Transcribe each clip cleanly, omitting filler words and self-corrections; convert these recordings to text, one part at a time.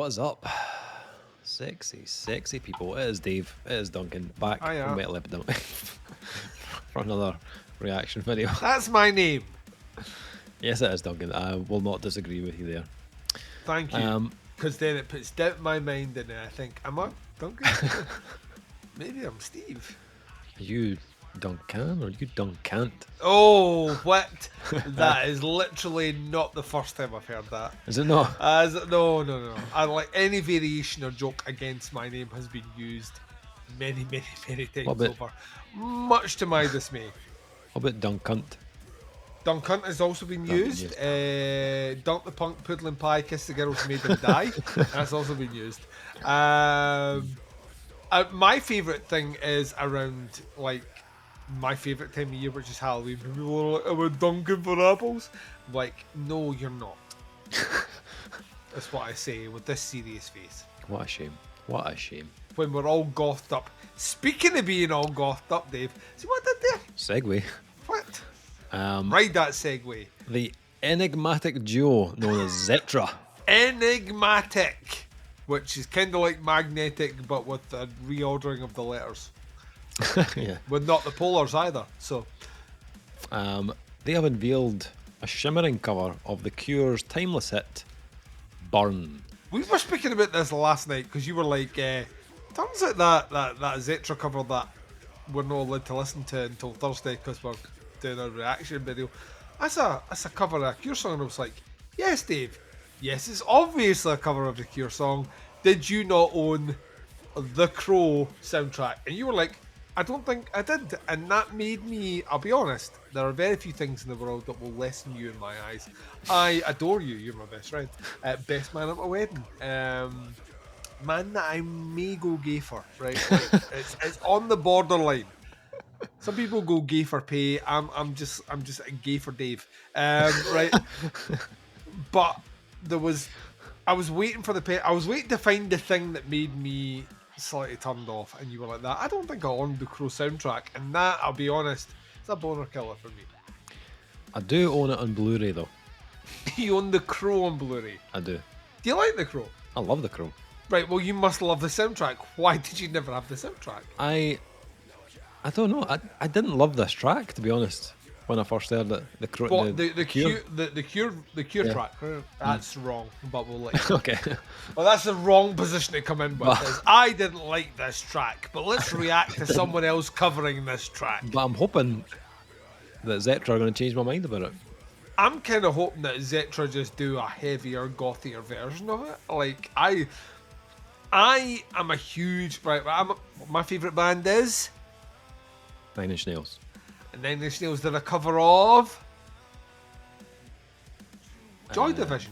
is up? Sexy people. It is Dave. It is Duncan. Back Hiya. from Metal Epidemic for another reaction video. That's my name. Yes, it is Duncan. I will not disagree with you there. Thank you. Because then it puts doubt in my mind, and then I think, am I Duncan? Maybe I'm Steve. Are you Duncan or you Duncant? Oh, what? That is literally not the first time I've heard that. Is it not? No. I like any variation or joke against my name has been used many times over, much to my dismay. What about Duncunt? Duncunt has also been used. Dunk the punk, poodle and pie, kiss the girls, made them die. That's also been used. My favourite thing is around like my favourite time of year, which is Halloween. People are like, "Am I Duncan for apples?" I'm like, no, you're not. That's what I say with this serious face. What a shame. What a shame. When we're all gothed up. Speaking of being all gothed up, Dave, see what I did there? Segue. What? Ride that segue. The enigmatic duo known as Zetra. Enigmatic, which is kind of like magnetic, but with a reordering of the letters. Yeah. With not the polars either. So, they have unveiled a shimmering cover of The Cure's timeless hit, Burn. we were speaking about this last night because you were like, turns out that Zetra cover that we're not allowed to listen to until Thursday because we're doing a reaction video. That's a cover of a Cure song, and I was like, yes, Dave. Yes, it's obviously a cover of the Cure song. Did you not own the Crow soundtrack? And you were like, I don't think I did. And that made me, I'll be honest, there are very few things in the world that will lessen you in my eyes. I adore you. You're my best friend. Best man at my wedding. Man that I may go gay for, right? Like, it's on the borderline. Some people go gay for pay. I'm just gay for Dave. Right? But I was waiting for I was waiting to find the thing that made me slightly turned off, and you were like that. I don't think I owned the Crow soundtrack, and that, I'll be honest, it's a boner killer for me. I do own it on Blu-ray though. You own the Crow on Blu-ray. I do. Do you like the Crow? I love The Crow. Right, well, you must love the soundtrack. Why did you never have the soundtrack? I don't know. I didn't love this track, to be honest, when I first heard it. The Crow. What, the Cure Yeah. track? That's wrong, but we'll let you. Okay. Well, that's the wrong position to come in with. Is I didn't like this track, but let's react to someone else covering this track. But I'm hoping that Zetra are going to change my mind about it. I'm kind of hoping that Zetra just do a heavier, gothier version of it. Like, I am a huge... Right, my favourite band is... Nine Inch Nails. And Nine Inch Nails did a cover of... Joy Division.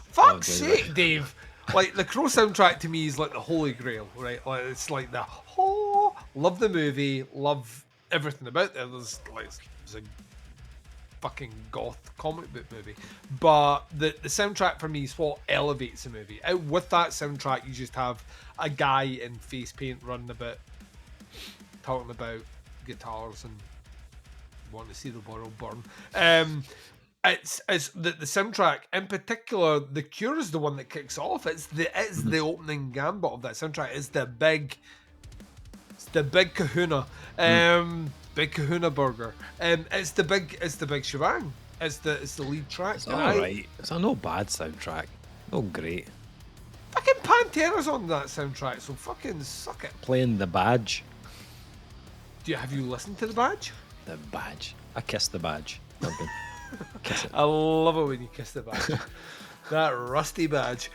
Fuck's sake, Dave. Like, the Crow soundtrack to me is like the holy grail, right? Like, it's like the... Oh, love the movie, love everything about it. There's a fucking goth comic book movie, but the soundtrack for me is what elevates the movie. With that soundtrack, you just have a guy in face paint running about, talking about guitars and want to see the world burn. It's the soundtrack in particular. The Cure is the one that kicks off. It's the opening gambit of that soundtrack. It's the big kahuna. Big Kahuna Burger. It's the big shebang. It's the lead track. It's alright. It's a no bad soundtrack. No great. Fucking Pantera's on that soundtrack, so fucking suck it. Playing The Badge. Have you listened to The Badge? The Badge. I kissed The Badge. Duncan. Kiss it. I love it when you kiss the badge. That rusty badge.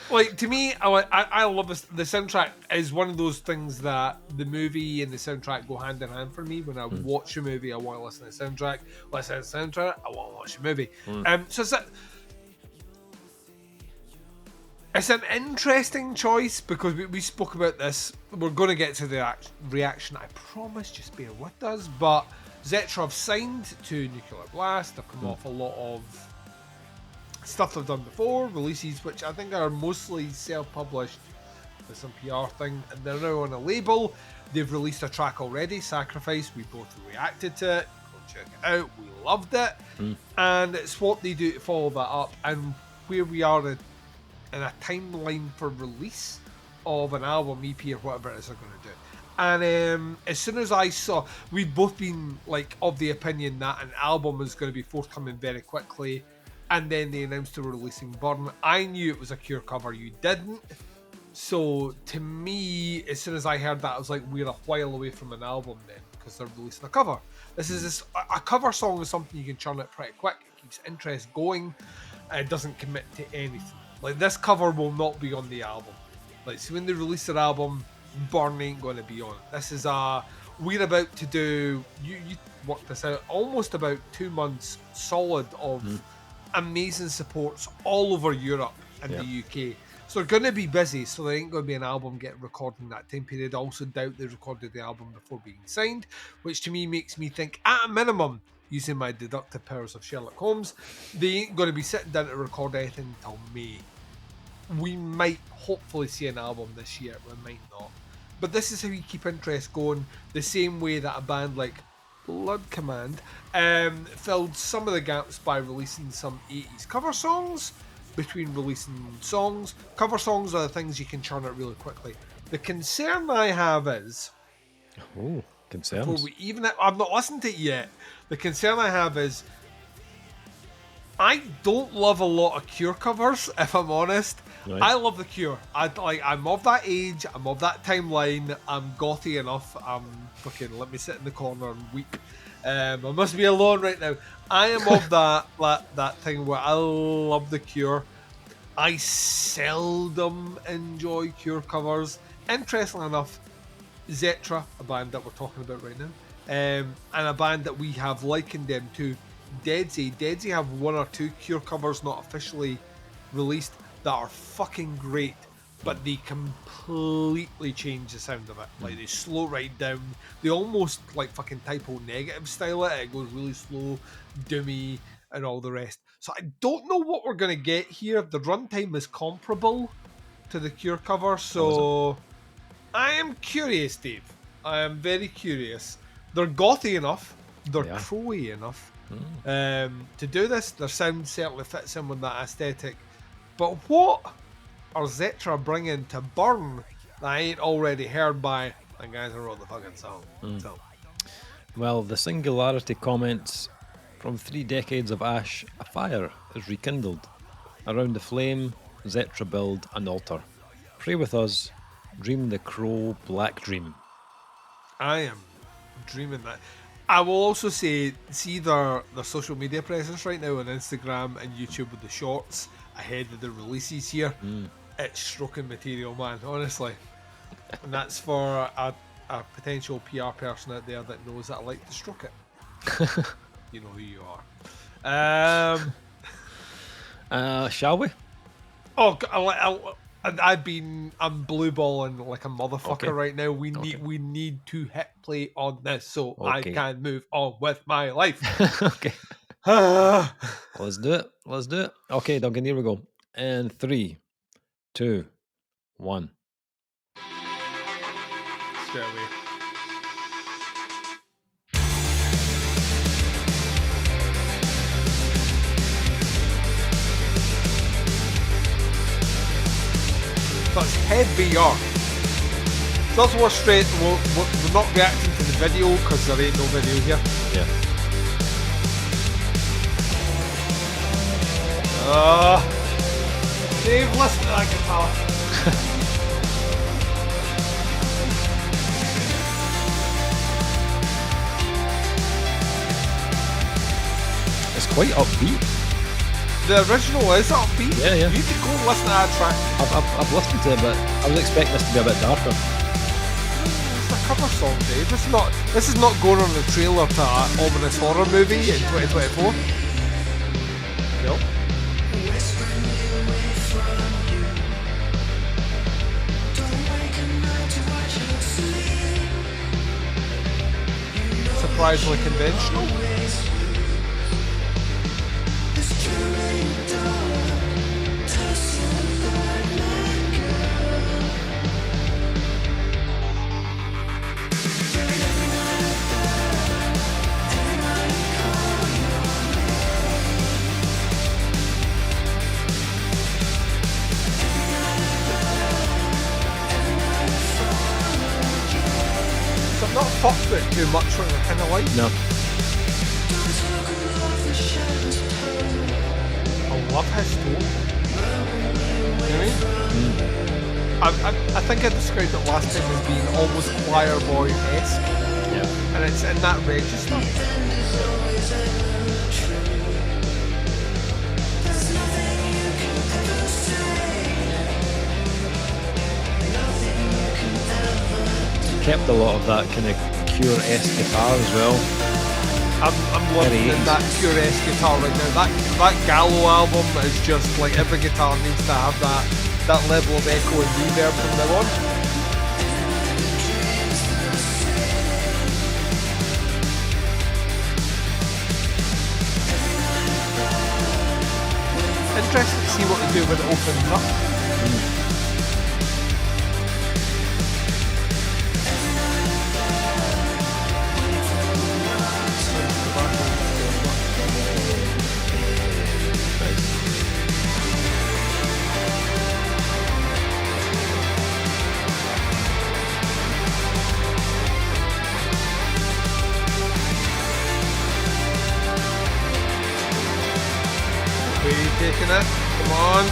Like, to me, I love this. The soundtrack is one of those things that the movie and the soundtrack go hand in hand for me. When I watch a movie, I want to listen to the soundtrack. Listen to the soundtrack, I want to watch a movie. So it's an interesting choice because we spoke about this. We're going to get to the reaction, I promise, just bear with us. But Zetra have signed to Nuclear Blast. They've come off a lot of stuff they've done before, releases which I think are mostly self-published with some PR thing, and they're now on a label. They've released a track already, Sacrifice. We both reacted to it. Go check it out. We loved it. And it's what they do to follow that up, and where we are and a timeline for release of an album, EP, or whatever it is they're going to do. And as soon as I saw, we've both been like of the opinion that an album is going to be forthcoming very quickly, and then they announced they were releasing Burn. I knew it was a Cure cover. You didn't. So to me, as soon as I heard that, I was like, we're a while away from an album then, because they're releasing a cover. A cover song is something you can churn it pretty quick. It keeps interest going. It doesn't commit to anything. Like, this cover will not be on the album. Like, so when they release their album, Burn ain't going to be on it. This is we're about to do, you worked this out, almost about 2 months solid of amazing supports all over Europe and the UK. So they're going to be busy, so there ain't going to be an album getting recorded in that time period. I also doubt they recorded the album before being signed, which to me makes me think, at a minimum, using my deductive powers of Sherlock Holmes, they ain't going to be sitting down to record anything until May. We might hopefully see an album this year, we might not. But this is how you keep interest going, the same way that a band like Blood Command filled some of the gaps by releasing some 80s cover songs. Between releasing songs, cover songs are the things you can churn out really quickly. The concern I have is, concerns. I've not listened to it yet. The concern I have is, I don't love a lot of Cure covers, if I'm honest. Right. I love the Cure. I'm of that age. I'm of that timeline. I'm gothy enough. I'm fucking. Let me sit in the corner and weep. I must be alone right now. I am of that thing where I love the Cure. I seldom enjoy Cure covers. Interestingly enough, Zetra, a band that we're talking about right now, and a band that we have likened them to, Deadsy have 1 or 2 Cure covers not officially released that are fucking great, but they completely change the sound of it. Like, they slow right down. They almost like fucking typo negative style it. It goes really slow, doomy, and all the rest. So I don't know what we're gonna get here. The runtime is comparable to the Cure cover, so I am curious, Dave. I am very curious. They're gothy enough. They're crowy enough to do this. Their sound certainly fits in with that aesthetic. But what are Zetra bringing to Burn that I ain't already heard by the guys who wrote the fucking song? So. Well, the singularity comments, from 3 decades of ash, a fire is rekindled. Around the flame, Zetra build an altar. Pray with us, dream the crow black dream. I am dreaming that. I will also say, see their social media presence right now on Instagram and YouTube with the shorts ahead of the releases here. It's stroking material, man, honestly. And that's for a potential PR person out there that knows that I like to stroke it. You know who you are. Shall we? I'm blue balling like a motherfucker right now. We need to hit play on this so I can move on with my life. Okay. Let's do it. Okay, Duncan, here we go. And 3, 2, 1. Straight away. That's heavy art. So that's what's straight. We're not reacting to the video because there ain't no video here. Yeah. Dave, listen to that guitar. It's quite upbeat. The original is upbeat. Yeah. You need to go and listen to that track. I've listened to it, but I was expecting this to be a bit darker. It's a cover song, Dave. This is not going on the trailer to an ominous horror movie in 2024. Nope. Surprisingly conventional. fucked it too much, which I kind of like. No. I love his tone. You know what I mean? I think I described it last time as being almost choir boy-esque. Yeah. And it's in that register. Kept a lot of that kind of Cure-esque guitar as well. I'm loving that Cure-esque guitar right now. That Gallo album is just like every guitar needs to have that level of echo and reverb from now on. Interesting to see what they do when it opens up. Taking it, come on.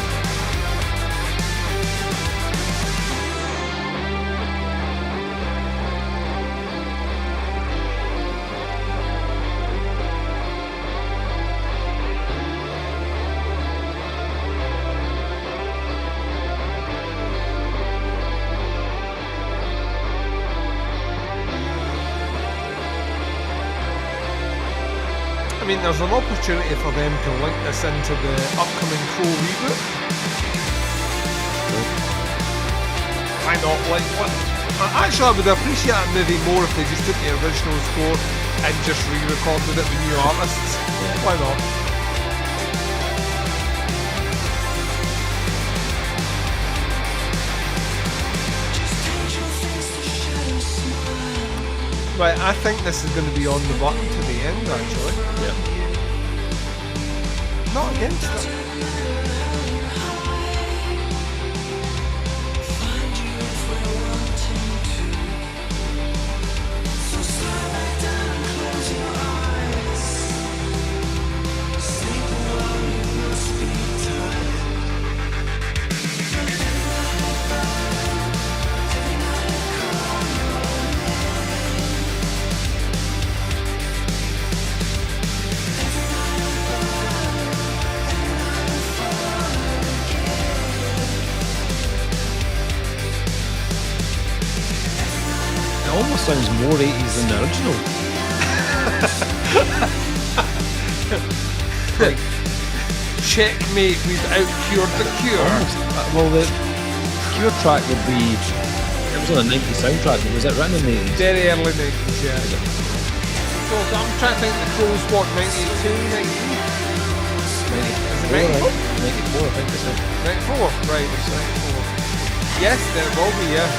I mean, there's an opportunity for them to link this into the upcoming Crow reboot. Why not? Like, what? Actually, I would appreciate that movie more if they just took the original score and just re-recorded it with new artists. Yeah. Why not? Right, I think this is going to be on the button to the end, actually. Yeah. Not against it. Almost sounds more 80s than the original. Like, checkmate, we've outcured the Cure. Well, the Cure track would be... It was on a 90s soundtrack, but was it written in the 80s? Very early 90s, yeah. So I'm trying to think the Crow's what, 92, 93? 94, 94, I think they said. 94, right, it's 94. Yes, there will be, yeah.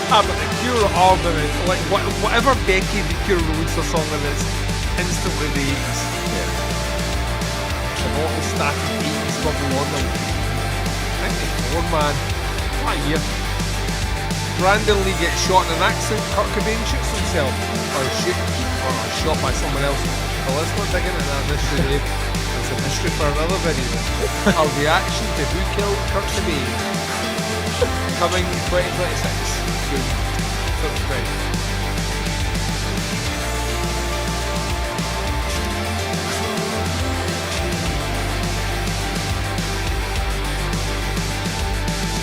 But the Cure are the, like, whatever decade the Cure released a song in, it's instantly the 80s. Yeah. And all the static 80s bubble on them. 94, man. What a year. Brandon Lee gets shot in an accident, Kurt Cobain shoots himself. Or shot by someone else. Well, let's not dig into that mystery, Dave. It's a mystery for another video. Our reaction to who killed Kurt Cobain. Coming 2026. Good. Subscribe.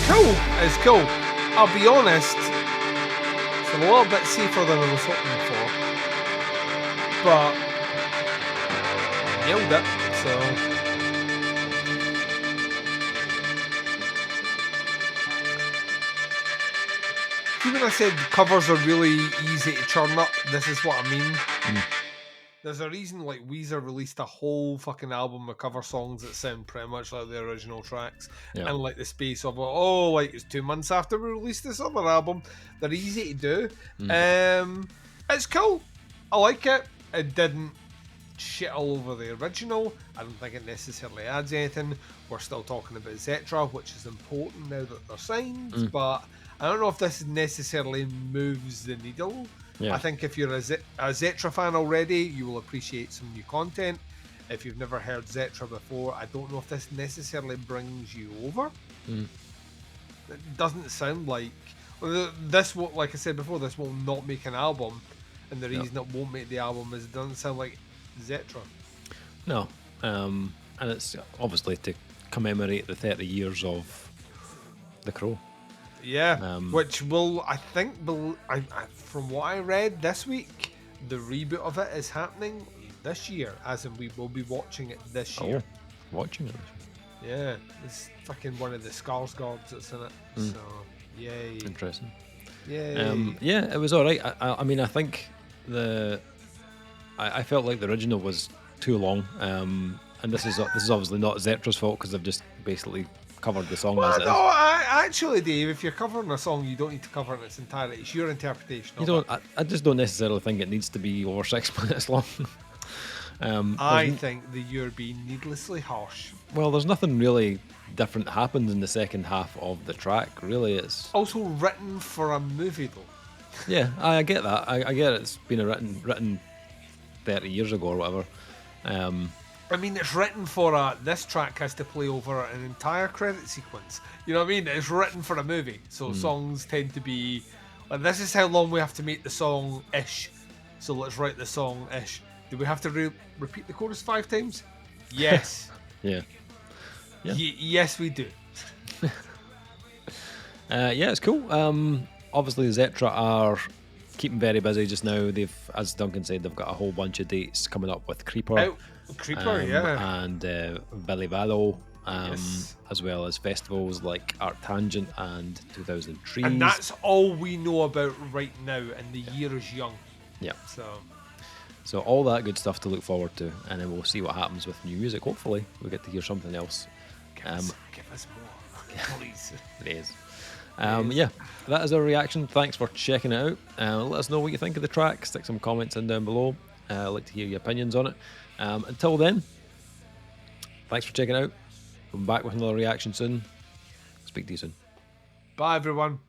Cool. It's cool. I'll be honest. It's a little bit safer than I was hoping for. But nailed it. So. Even I said covers are really easy to churn up, this is what I mean. There's a reason like Weezer released a whole fucking album of cover songs that sound pretty much like the original tracks. Yeah. And like the space of like it's 2 months after we released this other album. They're easy to do. It's cool. I like it. It didn't shit all over the original. I don't think it necessarily adds anything. We're still talking about Zetra, which is important now that they're signed, but I don't know if this necessarily moves the needle. Yeah. I think if you're a Zetra fan already, you will appreciate some new content. If you've never heard Zetra before, I don't know if this necessarily brings you over. Mm. It doesn't sound like this. Will, like I said before, this will not make an album, and the reason it won't make the album is it doesn't sound like Zetra. No. And it's obviously to commemorate the 30 years of The Crow. Yeah, which will, I think, from what I read this week, the reboot of it is happening this year, as in we will be watching it this year. Watching it. Yeah, it's fucking one of the Skarsgårds that's in it. So, yay. Interesting. Yay. Yeah, it was alright. I mean, I think I felt like the original was too long. And this is obviously not Zetra's fault because they've just basically covered the song as it is. No, actually, Dave, if you're covering a song, you don't need to cover it in its entirety. It's your interpretation. You don't. I just don't necessarily think it needs to be over 6 minutes long. I think that you're being needlessly harsh. Well, there's nothing really different happens in the second half of the track. Really, it's Also written for a movie, though. yeah. I get that. I get it's been written 30 years ago or whatever. I mean, it's written for this track has to play over an entire credit sequence. You know what I mean? It's written for a movie, so songs tend to be. Like, this is how long we have to make the song ish. So let's write the song ish. Do we have to repeat the chorus 5 times? Yes. Yeah. Yes, we do. Yeah, it's cool. Obviously, Zetra are keeping very busy just now. They've, as Duncan said, they've got a whole bunch of dates coming up with Creeper. Creeper, yeah. And Billy Vallow, Yes. as well as festivals like Art Tangent and 2000 Trees. And that's all we know about right now, and the year is young. Yeah. So all that good stuff to look forward to, and then we'll see what happens with new music. Hopefully, we get to hear something else. give us more, please. It is. Yeah, that is our reaction. Thanks for checking it out. Let us know what you think of the track. Stick some comments in down below. I'd like to hear your opinions on it. Until then, thanks for checking it out. We'll be back with another reaction soon. Speak to you soon. Bye, everyone.